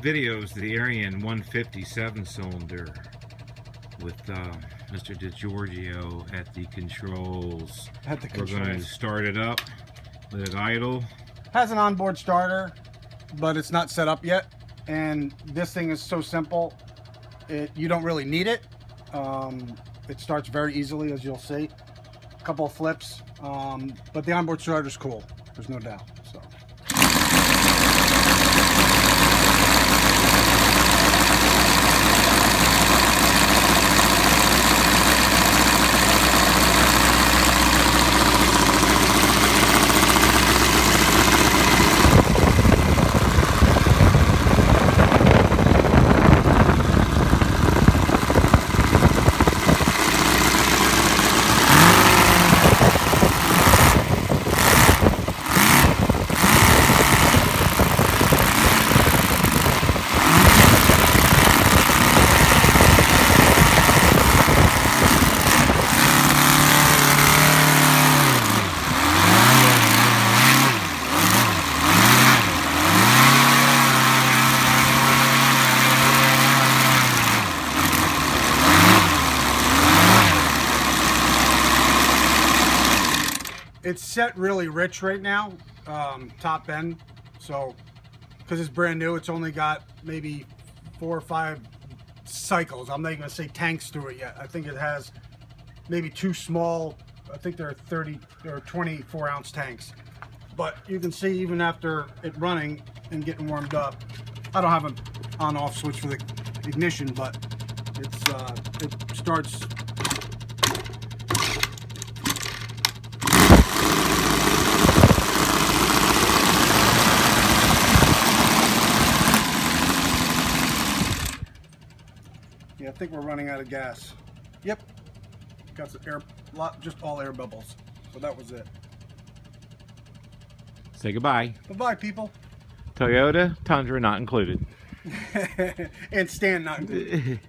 videos of the Arien 157 cylinder with Mr. DiGiorgio at the controls. We're going to start it up, let it idle. Has an onboard starter, but it's not set up yet. And this thing is so simple, you don't really need it. It starts very easily, as you'll see. A couple of flips, but the onboard starter is cool. There's no doubt. So. It's set really rich right now, top end. So, because it's brand new, it's only got maybe 4 or 5 cycles. I'm not even gonna say tanks through it yet. I think it has maybe 2 small, I think they're 30 or 24 ounce tanks. But you can see even after it running and getting warmed up, I don't have an on-off switch for the ignition, but it starts. Yeah, I think we're running out of gas. Yep, got some air, just all air bubbles. So that was it. Say goodbye. Bye-bye, people. Toyota Tundra not included. And Stan not included.